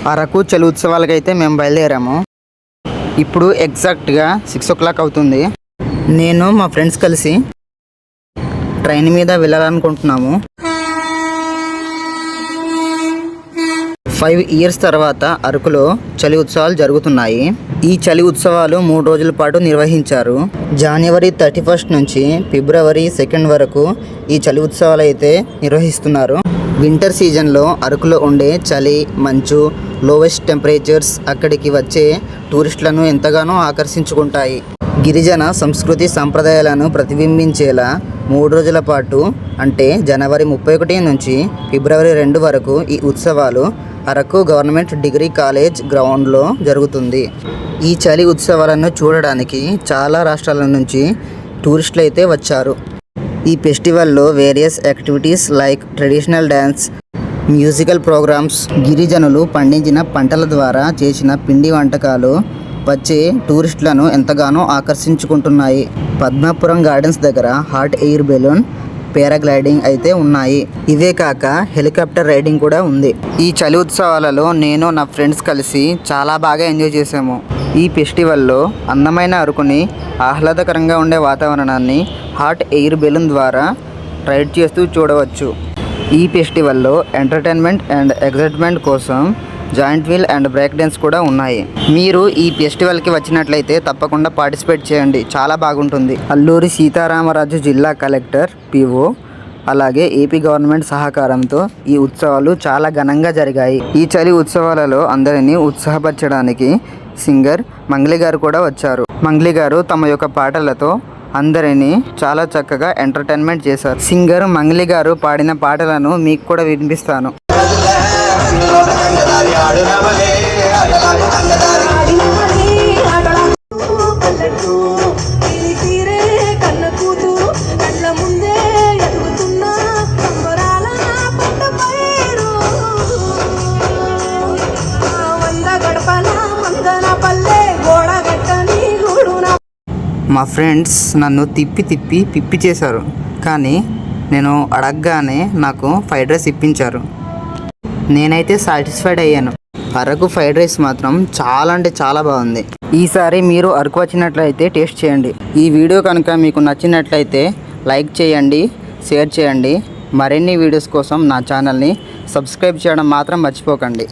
అరకు చలి ఉత్సవాలకైతే మేము బయలుదేరాము. ఇప్పుడు ఎగ్జాక్ట్గా 6 o'clock అవుతుంది. నేను మా ఫ్రెండ్స్ కలిసి ట్రైన్ మీద వెళ్ళాలనుకుంటున్నాము. 5 years తర్వాత అరకులో చలి ఉత్సవాలు జరుగుతున్నాయి. ఈ చలి ఉత్సవాలు 3 రోజుల పాటు నిర్వహించారు. January 31st నుంచి February 2nd వరకు ఈ చలి ఉత్సవాలు అయితే నిర్వహిస్తున్నారు. వింటర్ సీజన్లో అరకులో ఉండే చలి, మంచు, లోవెస్ట్ టెంపరేచర్స్ అక్కడికి వచ్చే టూరిస్టులను ఎంతగానో ఆకర్షించుకుంటాయి. గిరిజన సంస్కృతి సంప్రదాయాలను ప్రతిబింబించేలా 3 రోజుల పాటు అంటే January 31 నుంచి February 2 వరకు ఈ ఉత్సవాలు అరకు గవర్నమెంట్ డిగ్రీ కాలేజ్ గ్రౌండ్లో జరుగుతుంది. ఈ చలి ఉత్సవాలను చూడడానికి చాలా రాష్ట్రాల నుంచి టూరిస్టులు అయితే వచ్చారు. ఈ ఫెస్టివల్లో various activities like traditional dance, musical programmes, గిరిజనులు పండించిన పంటల ద్వారా చేసిన పిండి వంటకాలు వచ్చే టూరిస్టులను ఎంతగానో ఆకర్షించుకుంటున్నాయి. పద్మాపురం గార్డెన్స్ దగ్గర హాట్ ఎయిర్ బెలూన్, పారాగ్లైడింగ్ అయితే ఉన్నాయి. ఇవే కాక హెలికాప్టర్ రైడింగ్ కూడా ఉంది. ఈ చలి ఉత్సవాలలో నేను నా ఫ్రెండ్స్ కలిసి చాలా బాగా ఎంజాయ్ చేసాము. ఈ ఫెస్టివల్లో అందమైన అరకుని, ఆహ్లాదకరంగా ఉండే వాతావరణాన్ని హాట్ ఎయిర్ బెలూన్ ద్వారా రైడ్ చేస్తూ చూడవచ్చు. ఈ ఫెస్టివల్లో ఎంటర్టైన్మెంట్ అండ్ ఎగ్జైట్మెంట్ కోసం giant wheel and break dance కూడా ఉన్నాయి. మీరు ఈ ఫెస్టివల్కి వచ్చినట్లయితే తప్పకుండా పార్టిసిపేట్ చేయండి, చాలా బాగుంటుంది. అల్లూరి సీతారామరాజు జిల్లా కలెక్టర్ పిఓ అలాగే ఏపీ గవర్నమెంట్ సహకారంతో ఈ ఉత్సవాలు చాలా ఘనంగా జరిగాయి. ఈ చలి ఉత్సవాలలో అందరినీ ఉత్సాహపరచడానికి సింగర్ మంగ్లీ గారు కూడా వచ్చారు. మంగ్లీ గారు తమ యొక్క పాటలతో అందరినీ చాలా చక్కగా ఎంటర్టైన్మెంట్ చేశారు. సింగర్ మంగ్లీ గారు పాడిన పాటలను మీకు కూడా వినిపిస్తాను. మా ఫ్రెండ్స్ నన్ను తిప్పి చేశారు, కానీ నేను అడగగానే నాకు ఫ్రైడ్ రైస్ ఇప్పించారు. నేనైతే సాటిస్ఫైడ్ అయ్యాను. అరకు ఫ్రైడ్ రైస్ మాత్రం చాలా అంటే చాలా బాగుంది. ఈసారి మీరు అరకు వచ్చినట్లయితే టేస్ట్ చేయండి. ఈ వీడియో కనుక మీకు నచ్చినట్లయితే లైక్ చేయండి, షేర్ చేయండి. మరిన్ని వీడియోస్ కోసం నా ఛానల్ని సబ్స్క్రైబ్ చేయడం మాత్రం మర్చిపోకండి.